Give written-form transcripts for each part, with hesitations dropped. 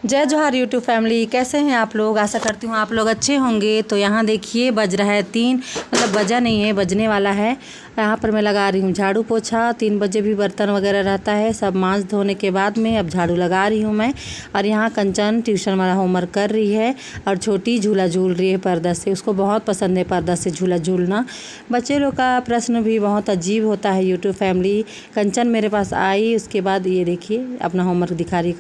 जय जोहार YouTube family, कैसे हैं आप लोग। आशा करती हूँ आप लोग अच्छे होंगे। तो यहाँ देखिए बज रहा है 3, मतलब बजा नहीं है, बजने वाला है। यहाँ पर मैं लगा रही हूँ झाड़ू पोछा। 3 बजे भी बर्तन वगैरह रहता है, सब मांज धोने के बाद में अब झाड़ू लगा रही हूँ मैं। और यहाँ कंचन ट्यूशन वाला होमवर्क कर रही है और छोटी झूला झूल रही है पर्दा से। उसको बहुत पसंद है पर्दा से झूला झूलना। बच्चे लोग का प्रश्न भी बहुत अजीब होता है यूट्यूब फैमिली। कंचन मेरे पास आई, उसके बाद ये देखिए अपना होमवर्क दिखा रही है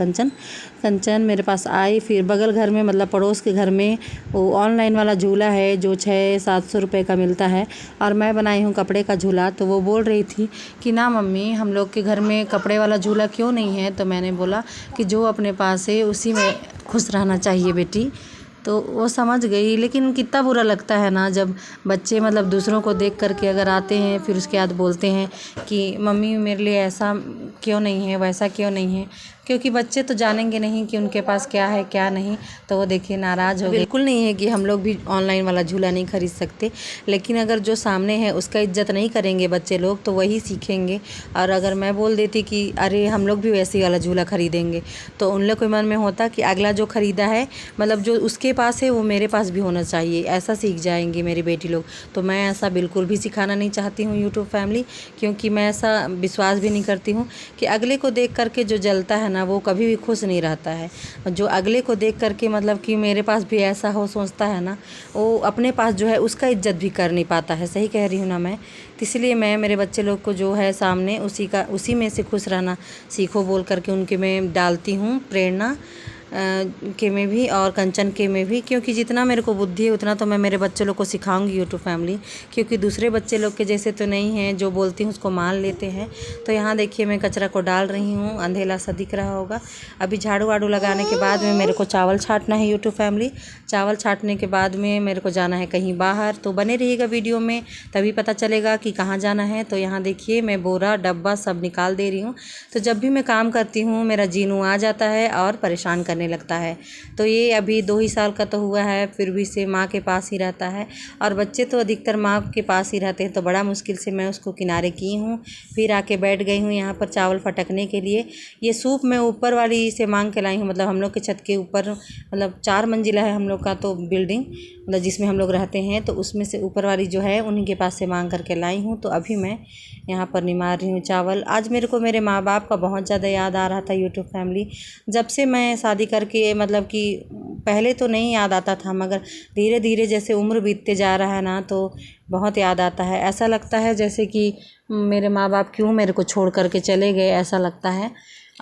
कंचन मेरे पास आई। फिर बगल घर में, मतलब पड़ोस के घर में, वो ऑनलाइन वाला झूला है जो 600-700 रुपये का मिलता है, और मैं बनाई हूँ कपड़े का झूला। तो वो बोल रही थी कि ना मम्मी, हम लोग के घर में कपड़े वाला झूला क्यों नहीं है। तो मैंने बोला कि जो अपने पास है उसी में खुश रहना चाहिए बेटी। तो वो समझ गई। लेकिन कितना बुरा लगता है ना जब बच्चे मतलब दूसरों को देख करके अगर आते हैं, फिर उसके बाद बोलते हैं कि मम्मी मेरे लिए ऐसा क्यों नहीं है, वैसा क्यों नहीं है। क्योंकि बच्चे तो जानेंगे नहीं कि उनके पास क्या है क्या नहीं। तो वो देखिए नाराज़ हो गए। बिल्कुल नहीं है कि हम लोग भी ऑनलाइन वाला झूला नहीं खरीद सकते, लेकिन अगर जो सामने है उसका इज्जत नहीं करेंगे बच्चे लोग तो वही सीखेंगे। और अगर मैं बोल देती कि अरे हम लोग भी वैसे वाला झूला खरीदेंगे, तो उन लोग के मन में होता कि अगला जो ख़रीदा है, मतलब जो उसके पास है वो मेरे पास भी होना चाहिए, ऐसा सीख जाएंगी मेरी बेटी लोग। तो मैं ऐसा बिल्कुल भी सिखाना नहीं चाहती हूँ यूट्यूब फैमिली, क्योंकि मैं ऐसा विश्वास भी नहीं करती हूँ कि अगले को देख करके जो जलता है ना वो कभी भी खुश नहीं रहता है। जो अगले को देख करके मतलब कि मेरे पास भी ऐसा हो सोचता है ना, वो अपने पास जो है उसका इज्जत भी कर नहीं पाता है। सही कह रही हूँ ना मैं। तो इसलिए मैं मेरे बच्चे लोग को जो है सामने उसी में से खुश रहना सीखो बोल करके उनके में डालती हूँ प्रेरणा के में भी और कंचन के में भी। क्योंकि जितना मेरे को बुद्धि है उतना तो मैं मेरे बच्चे लोग को सिखाऊंगी यूट्यूब फैमिली, क्योंकि दूसरे बच्चे लोग के जैसे तो नहीं हैं, जो बोलती हूँ उसको मान लेते हैं। तो यहाँ देखिए मैं कचरा को डाल रही हूँ, अंधेला सा दिख रहा होगा। अभी झाड़ू वाड़ू लगाने के बाद में मेरे को चावल छांटना है यूट्यूब फैमिली। चावल छांटने के बाद में मेरे को जाना है कहीं बाहर। तो बने रहिएगा वीडियो में, तभी पता चलेगा कि कहाँ जाना है। तो यहाँ देखिए मैं बोरा डब्बा सब निकाल दे रही हूँ। तो जब भी मैं काम करती हूँ मेरा जीनू आ जाता है और परेशान करने लगता है। तो ये अभी 2 ही साल का तो हुआ है, फिर भी से माँ के पास ही रहता है। और बच्चे तो अधिकतर माँ के पास ही रहते हैं, तो बड़ा मुश्किल से मैं उसको किनारे की हूँ। फिर आके बैठ गई हूँ यहाँ पर चावल फटकने के लिए। ये सूप मैं ऊपर वाली से मांग के लाई हूँ, मतलब हम लोग के छत के ऊपर, मतलब 4 मंजिला है हम लोग का तो बिल्डिंग, मतलब जिसमें हम लोग रहते हैं। तो उसमें से ऊपर वाली जो है उन्हीं के पास से मांग करके लाई हूँ। तो अभी मैं यहाँ पर निमार रही हूँ चावल। आज मेरे को मेरे माँ बाप का बहुत ज़्यादा याद आ रहा था यूट्यूब फैमिली। जब से मैं शादी करके, मतलब कि पहले तो नहीं याद आता था, मगर धीरे धीरे जैसे उम्र बीतते जा रहा है ना तो बहुत याद आता है। ऐसा लगता है जैसे कि मेरे माँ बाप क्यों मेरे को छोड़ करके चले गए, ऐसा लगता है।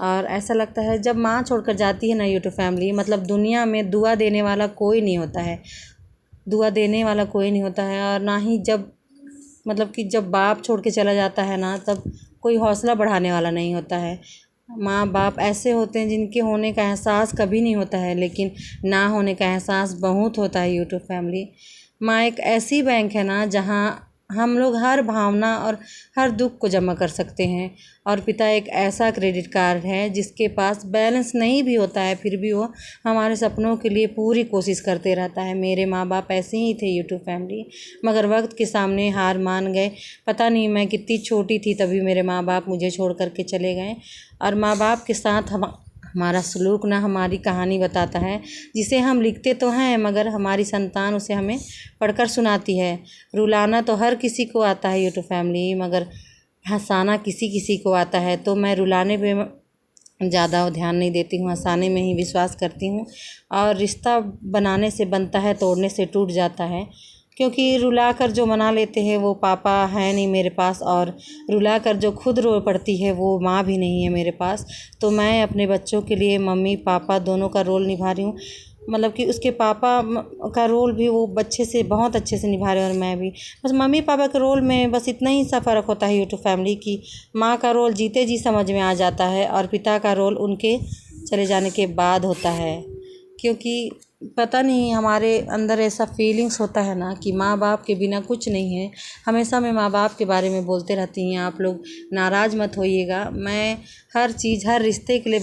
और ऐसा लगता है जब माँ छोड़कर जाती है ना यूट्यूब फैमिली, मतलब दुनिया में दुआ देने वाला कोई नहीं होता है, दुआ देने वाला कोई नहीं होता है। और ना ही जब, मतलब कि जब बाप छोड़ के चला जाता है ना, तब कोई हौसला बढ़ाने वाला नहीं होता है। माँ बाप ऐसे होते हैं जिनके होने का एहसास कभी नहीं होता है, लेकिन ना होने का एहसास बहुत होता है यूट्यूब फैमिली। माँ एक ऐसी बैंक है ना जहाँ हम लोग हर भावना और हर दुख को जमा कर सकते हैं। और पिता एक ऐसा क्रेडिट कार्ड है जिसके पास बैलेंस नहीं भी होता है, फिर भी वो हमारे सपनों के लिए पूरी कोशिश करते रहता है। मेरे माँ बाप ऐसे ही थे यूट्यूब फैमिली, मगर वक्त के सामने हार मान गए। पता नहीं मैं कितनी छोटी थी तभी मेरे माँ बाप मुझे छोड़ करके चले गए। और माँ बाप के साथ हमारा सलूक ना हमारी कहानी बताता है, जिसे हम लिखते तो हैं मगर हमारी संतान उसे हमें पढ़कर सुनाती है। रुलाना तो हर किसी को आता है यूट्यूब फैमिली, मगर हंसाना किसी किसी को आता है। तो मैं रुलाने पे ज़्यादा ध्यान नहीं देती हूँ, हंसाने में ही विश्वास करती हूँ। और रिश्ता बनाने से बनता है, तोड़ने से टूट जाता है। क्योंकि रुला कर जो मना लेते हैं वो पापा है नहीं मेरे पास, और रुला कर जो खुद रो पड़ती है वो माँ भी नहीं है मेरे पास। तो मैं अपने बच्चों के लिए मम्मी पापा दोनों का रोल निभा रही हूँ। मतलब कि उसके पापा का रोल भी वो बच्चे से बहुत अच्छे से निभा रहे हैं, और मैं भी बस मम्मी पापा के रोल में बस इतना ही सा फ़र्क होता है यूट्यूब फैमिली की। माँ का रोल जीते जी समझ में आ जाता है, और पिता का रोल उनके चले जाने के बाद होता है। क्योंकि पता नहीं हमारे अंदर ऐसा फीलिंग्स होता है ना कि माँ बाप के बिना कुछ नहीं है। हमेशा मैं माँ बाप के बारे में बोलते रहती हैं, आप लोग नाराज़ मत होइएगा। मैं हर चीज़, हर रिश्ते के लिए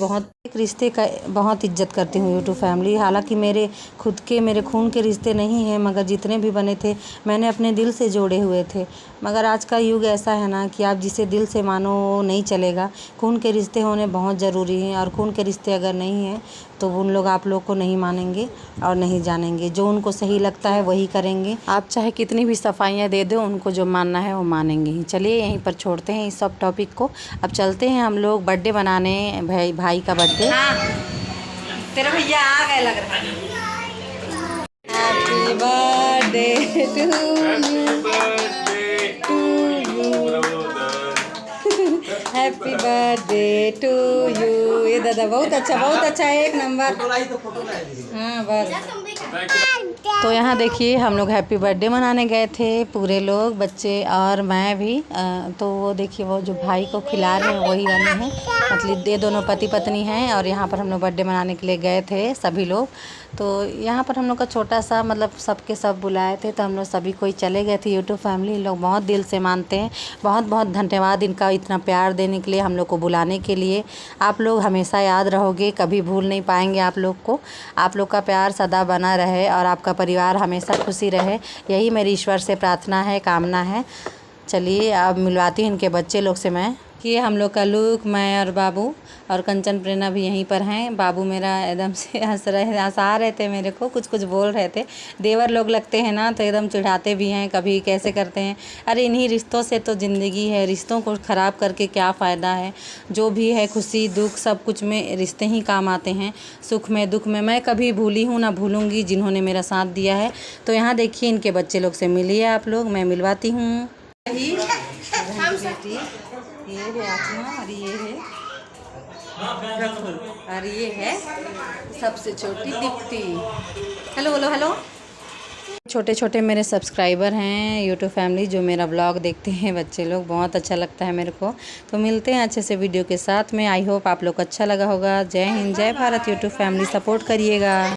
एक रिश्ते का बहुत इज्जत करती हूँ यूट्यूब फैमिली। हालांकि मेरे खुद के, मेरे खून के रिश्ते नहीं हैं, मगर जितने भी बने थे मैंने अपने दिल से जोड़े हुए थे। मगर आज का युग ऐसा है ना कि आप जिसे दिल से मानो वो नहीं चलेगा। खून के रिश्ते होने बहुत ज़रूरी हैं, और खून के रिश्ते अगर नहीं हैं तो उन लोग आप लोग को नहीं मानेंगे और नहीं जानेंगे। जो उनको सही लगता है वही करेंगे। आप चाहे कितनी भी सफाइयाँ दे दो, उनको जो मानना है वो मानेंगे ही। चलिए यहीं पर छोड़ते हैं इस सब टॉपिक को। अब चलते हैं हम लोग बर्थडे बनाने, भाई का बर्थडे। हाँ, तेरा भैया आ गए लग रहा है। Happy birthday happy birthday to you. ये दादा बहुत अच्छा है, एक नंबर। हाँ बस। तो यहाँ देखिए हम लोग हैप्पी बर्थडे मनाने गए थे, पूरे लोग, बच्चे और मैं भी। तो वो देखिए वो जो भाई को खिला रहे हैं वही वाले हैं, मतलब ये दोनों पति पत्नी हैं। और यहाँ पर हम लोग बर्थडे मनाने के लिए गए थे सभी लोग। तो यहाँ पर हम लोग का छोटा सा, मतलब सबके सब बुलाए थे, तो हम लोग सभी कोई चले गए थे। यूट्यूब फैमिली लोग बहुत दिल से मानते हैं। बहुत बहुत धन्यवाद इनका, इतना प्यार देने के लिए, हम लोग को बुलाने के लिए। आप लोग हमेशा याद रहोगे, कभी भूल नहीं पाएंगे आप लोग को। आप लोग का प्यार सदा बना रहे और आपका परिवार हमेशा खुशी रहे, यही मेरी ईश्वर से प्रार्थना है, कामना है। चलिए अब मिलवाती हूँ इनके बच्चे लोग से मैं। कि हम लोग का लुक, मैं और बाबू और कंचन प्रेरणा भी यहीं पर हैं। बाबू मेरा एकदम से हंसा रहे थे मेरे को, कुछ कुछ बोल रहे थे। देवर लोग लगते हैं ना तो एकदम चिढ़ाते भी हैं, कभी कैसे करते हैं। अरे इन्हीं रिश्तों से तो ज़िंदगी है, रिश्तों को ख़राब करके क्या फ़ायदा है। जो भी है खुशी दुख सब कुछ में रिश्ते ही काम आते हैं, सुख में दुख में। मैं कभी भूली हूँ ना भूलूँगी जिन्होंने मेरा साथ दिया है। तो यहाँ देखिए इनके बच्चे लोग से मिलिए आप लोग, मैं मिलवाती हूँ। ये है आत्मा और ये है प्रफुल्ल और ये है सबसे छोटी दीप्ति। हेलो बोलो हेलो। छोटे छोटे मेरे सब्सक्राइबर हैं यूट्यूब फैमिली, जो मेरा ब्लॉग देखते हैं बच्चे लोग, बहुत अच्छा लगता है मेरे को। तो मिलते हैं अच्छे से वीडियो के साथ में। आई होप आप लोग को अच्छा लगा होगा। जय हिंद, जय भारत यूट्यूब फैमिली, सपोर्ट करिएगा।